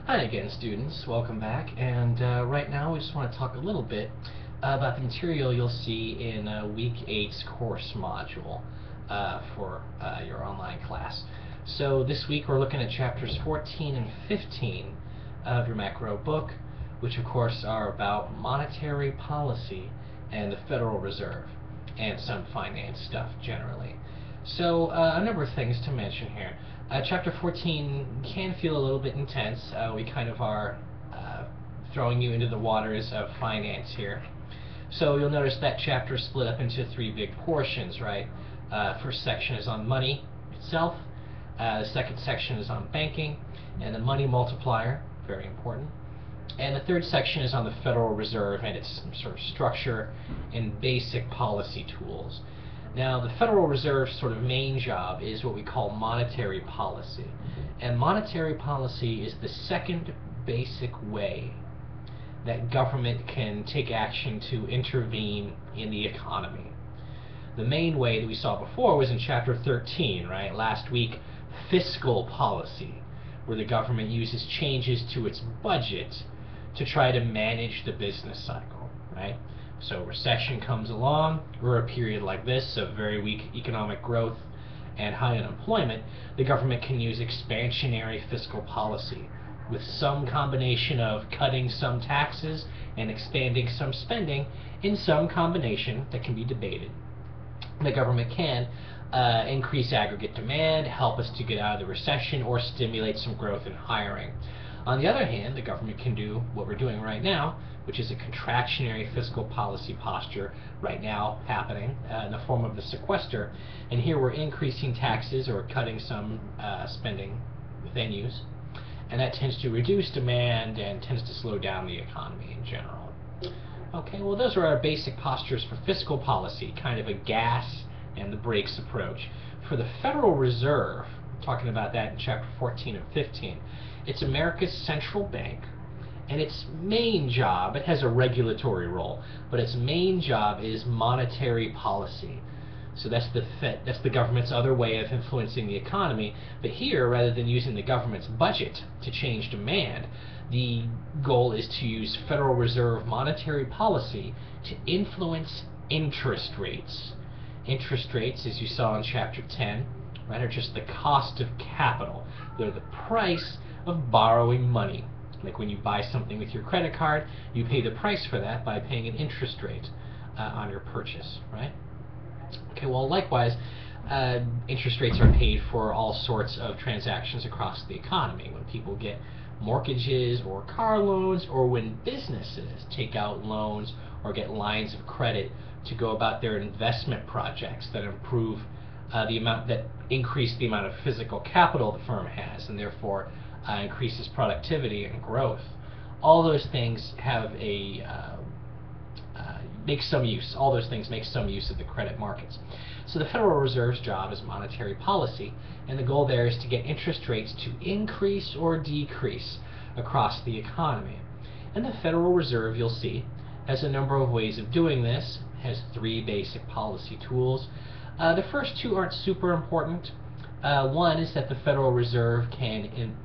Hi again, students. Welcome back. And right now we just want to talk a little bit about the material you'll see in Week 8's course module for your online class. So this week we're looking at chapters 14 and 15 of your macro book, which of course are about monetary policy and the Federal Reserve and some finance stuff generally. So a number of things to mention here. Chapter 14 can feel a little bit intense. We kind of are throwing you into the waters of finance here. So you'll notice that chapter is split up into three big portions, right? First section is on money itself. The second section is on banking and the money multiplier, very important. And the third section is on the Federal Reserve and its sort of structure and basic policy tools. Now, the Federal Reserve's sort of main job is what we call monetary policy. And monetary policy is the second basic way that government can take action to intervene in the economy. The main way that we saw before was in Chapter 13, right? Last week, fiscal policy, where the government uses changes to its budget to try to manage the business cycle, right? So recession comes along, or a period like this of very weak economic growth and high unemployment, the government can use expansionary fiscal policy with some combination of cutting some taxes and expanding some spending in some combination that can be debated. The government can increase aggregate demand, help us to get out of the recession, or stimulate some growth in hiring. On the other hand, the government can do what we're doing right now, which is a contractionary fiscal policy posture right now happening in the form of the sequester. And here we're increasing taxes or cutting some spending venues. And that tends to reduce demand and tends to slow down the economy in general. Okay, well those are our basic postures for fiscal policy, kind of a gas and the brakes approach. For the Federal Reserve, talking about that in chapter 14 and 15, it's America's central bank, and its main job, it has a regulatory role, but its main job is monetary policy. So that's the Fed, that's the government's other way of influencing the economy. But here, rather than using the government's budget to change demand, the goal is to use Federal Reserve monetary policy to influence interest rates. Interest rates, as you saw in chapter 10, right, are just the cost of capital. They're the price of borrowing money. Like when you buy something with your credit card, you pay the price for that by paying an interest rate on your purchase, right? Okay, well likewise, interest rates are paid for all sorts of transactions across the economy. When people get mortgages or car loans, or when businesses take out loans or get lines of credit to go about their investment projects that improve that increase the amount of physical capital the firm has, and therefore increases productivity and growth. All those things have make some use. All those things make some use of the credit markets. So the Federal Reserve's job is monetary policy, and the goal there is to get interest rates to increase or decrease across the economy. And the Federal Reserve, you'll see, has a number of ways of doing this. It has three basic policy tools. The first two aren't super important. One is that the Federal Reserve can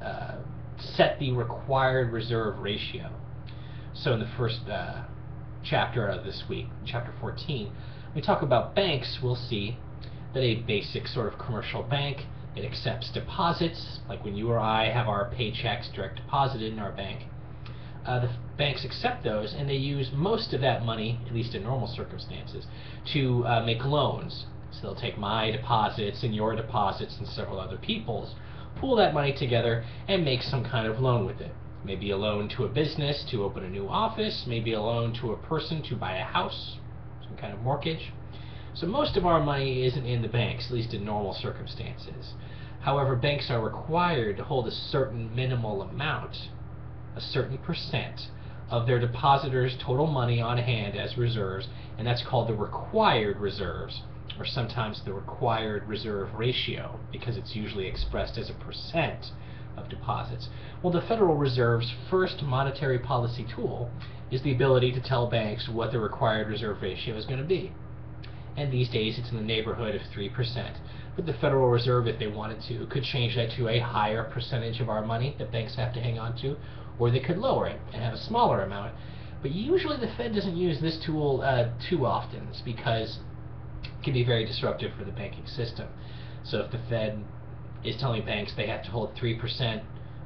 set the required reserve ratio. So in the first chapter of this week, chapter 14, when we talk about banks, we'll see that a basic sort of commercial bank, it accepts deposits, like when you or I have our paychecks direct deposited in our bank. The banks accept those, and they use most of that money, at least in normal circumstances, to make loans. So they'll take my deposits and your deposits and several other people's, pool that money together, and make some kind of loan with it. Maybe a loan to a business to open a new office, maybe a loan to a person to buy a house, some kind of mortgage. So most of our money isn't in the banks, at least in normal circumstances. However, banks are required to hold a certain minimal amount, a certain percent, of their depositors' total money on hand as reserves, and that's called the required reserves, or sometimes the required reserve ratio, because it's usually expressed as a percent of deposits. Well, the Federal Reserve's first monetary policy tool is the ability to tell banks what the required reserve ratio is going to be. And these days it's in the neighborhood of 3%. But the Federal Reserve, if they wanted to, could change that to a higher percentage of our money that banks have to hang on to, or they could lower it and have a smaller amount. But usually the Fed doesn't use this tool too often. It's because it can be very disruptive for the banking system. So if the Fed is telling banks they have to hold 3%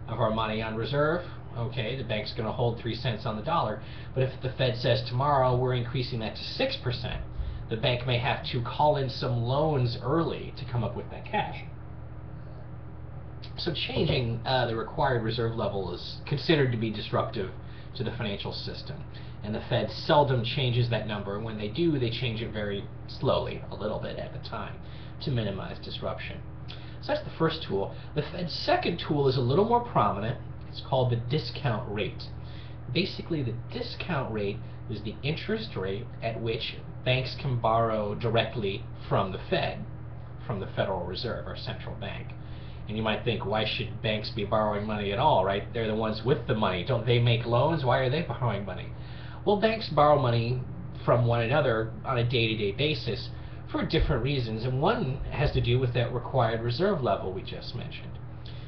of our money on reserve, okay, the bank's going to hold 3 cents on the dollar. But if the Fed says tomorrow we're increasing that to 6%, the bank may have to call in some loans early to come up with that cash. So changing the required reserve level is considered to be disruptive to the financial system. And the Fed seldom changes that number. When they do, they change it very slowly, a little bit at a time, to minimize disruption. So that's the first tool. The Fed's second tool is a little more prominent. It's called the discount rate. Basically, the discount rate is the interest rate at which banks can borrow directly from the Fed, from the Federal Reserve, our central bank. And you might think, why should banks be borrowing money at all, right? They're the ones with the money. Don't they make loans? Why are they borrowing money? Well, banks borrow money from one another on a day-to-day basis for different reasons, and one has to do with that required reserve level we just mentioned.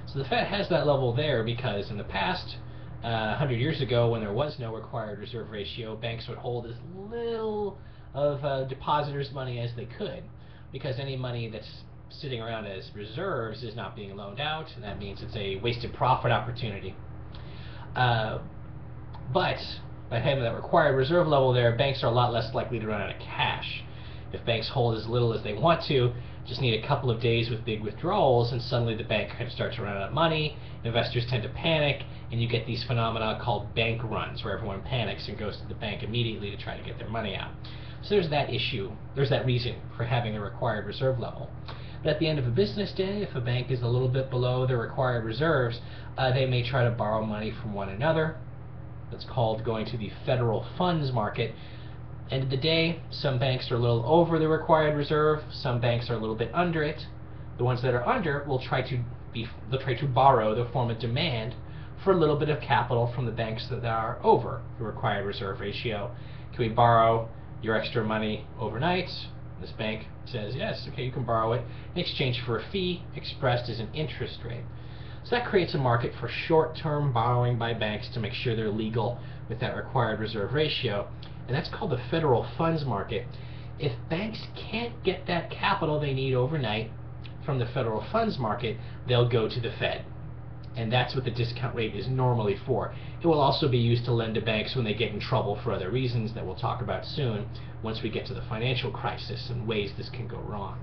So the Fed has that level there because in the past, 100 years ago, when there was no required reserve ratio, banks would hold as little of depositors' money as they could, because any money that's sitting around as reserves is not being loaned out, and that means it's a wasted profit opportunity. But by having that required reserve level there, banks are a lot less likely to run out of cash. If banks hold as little as they want to, just need a couple of days with big withdrawals, and suddenly the bank kind of starts to run out of money, investors tend to panic, and you get these phenomena called bank runs, where everyone panics and goes to the bank immediately to try to get their money out. So there's that issue, there's that reason for having a required reserve level. But at the end of a business day, if a bank is a little bit below their required reserves, they may try to borrow money from one another. That's called going to the federal funds market. End of the day, some banks are a little over the required reserve, some banks are a little bit under it. The ones that are under will try to borrow, they'll form a demand for a little bit of capital from the banks that are over the required reserve ratio. Can we borrow your extra money overnight? This bank says, yes, okay, you can borrow it in exchange for a fee expressed as an interest rate. So that creates a market for short-term borrowing by banks to make sure they're legal with that required reserve ratio. And that's called the federal funds market. If banks can't get that capital they need overnight from the federal funds market, they'll go to the Fed. And that's what the discount rate is normally for. It will also be used to lend to banks when they get in trouble for other reasons that we'll talk about soon once we get to the financial crisis and ways this can go wrong.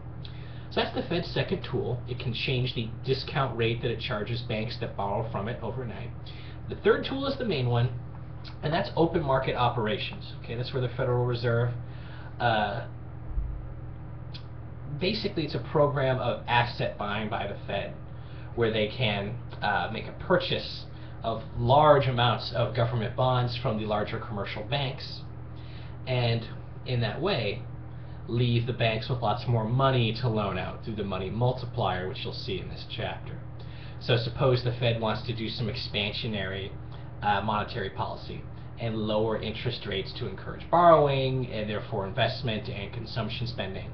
So that's the Fed's second tool. It can change the discount rate that it charges banks that borrow from it overnight. The third tool is the main one, and that's open market operations. Okay, that's where the Federal Reserve, basically it's a program of asset buying by the Fed, where they can make a purchase of large amounts of government bonds from the larger commercial banks, and in that way leave the banks with lots more money to loan out through the money multiplier, which you'll see in this chapter. So suppose the Fed wants to do some expansionary monetary policy and lower interest rates to encourage borrowing and therefore investment and consumption spending,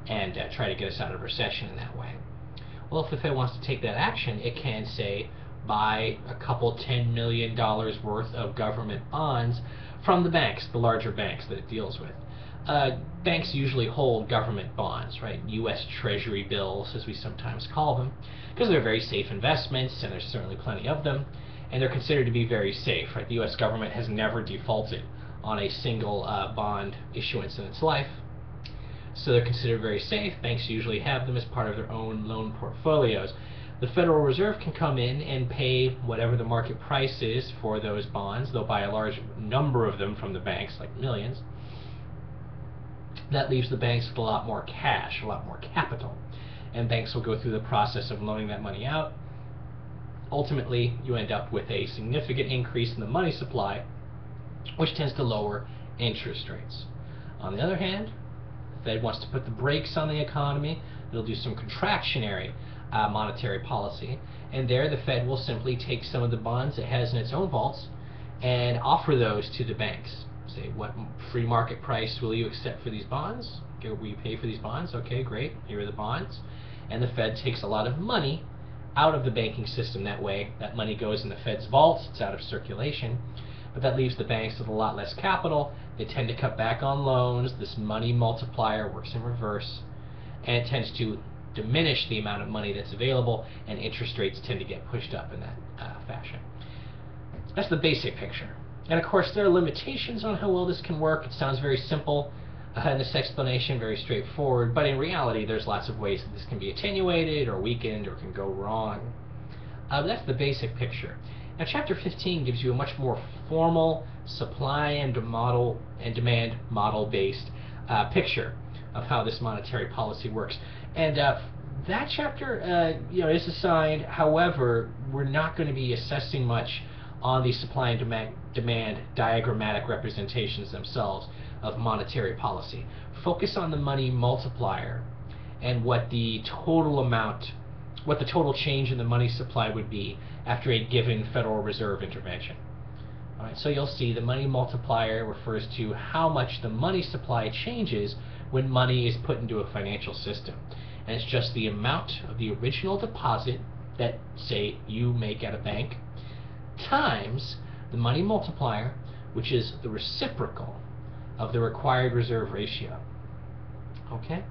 and try to get us out of recession in that way. Well, if the Fed wants to take that action, it can, say, buy a couple $10 million worth of government bonds from the banks, the larger banks that it deals with. Banks usually hold government bonds, right? U.S. Treasury bills, as we sometimes call them, because they're very safe investments, and there's certainly plenty of them, and they're considered to be very safe, right? The U.S. government has never defaulted on a single bond issuance in its life, so they're considered very safe. Banks usually have them as part of their own loan portfolios. The Federal Reserve can come in and pay whatever the market price is for those bonds. They'll buy a large number of them from the banks, like millions. That leaves the banks with a lot more cash, a lot more capital, and banks will go through the process of loaning that money out. Ultimately, you end up with a significant increase in the money supply, which tends to lower interest rates. On the other hand, the Fed wants to put the brakes on the economy. It'll do some contractionary monetary policy, and there the Fed will simply take some of the bonds it has in its own vaults and offer those to the banks. Say, what free market price will you accept for these bonds? Okay, will you pay for these bonds? Okay, great, here are the bonds. and the Fed takes a lot of money out of the banking system that way. That money goes in the Fed's vaults, it's out of circulation, but that leaves the banks with a lot less capital. They tend to cut back on loans. This money multiplier works in reverse, and it tends to diminish the amount of money that's available, and interest rates tend to get pushed up in that fashion. That's the basic picture. And of course, there are limitations on how well this can work. It sounds very simple in this explanation, very straightforward, but in reality, there's lots of ways that this can be attenuated or weakened or can go wrong. But that's the basic picture. Now, Chapter 15 gives you a much more formal supply and demand model-based picture of how this monetary policy works. And that chapter is assigned. However, we're not going to be assessing much on the supply and demand diagrammatic representations themselves of monetary policy. Focus on the money multiplier and what the total change in the money supply would be after a given Federal Reserve intervention. All right, so you'll see the money multiplier refers to how much the money supply changes when money is put into a financial system. And it's just the amount of the original deposit that, say, you make at a bank, times the money multiplier, which is the reciprocal of the required reserve ratio. Okay?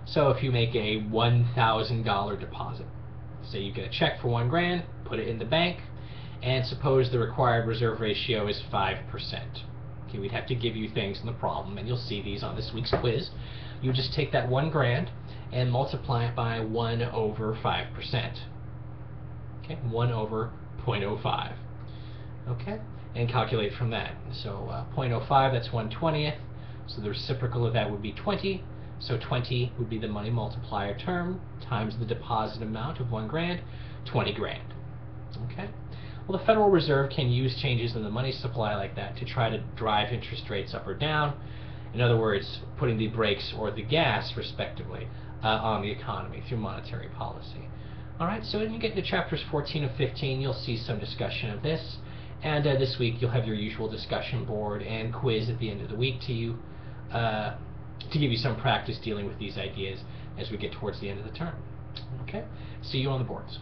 So if you make a $1,000 deposit, say you get a check for $1,000, put it in the bank, and suppose the required reserve ratio is 5%. Okay, we'd have to give you things in the problem, and you'll see these on this week's quiz. You just take that $1,000 and multiply it by 1 over 5%. Okay, 1 over 0.05. Okay, and calculate from that. So 0.05, that's 1/20th. So the reciprocal of that would be 20. So 20 would be the money multiplier term times the deposit amount of $1,000, $20,000. Okay. Well, the Federal Reserve can use changes in the money supply like that to try to drive interest rates up or down. In other words, putting the brakes or the gas, respectively, on the economy through monetary policy. All right. So when you get into chapters 14 and 15, you'll see some discussion of this. And this week you'll have your usual discussion board and quiz at the end of the week to give you some practice dealing with these ideas as we get towards the end of the term. Okay? See you on the boards.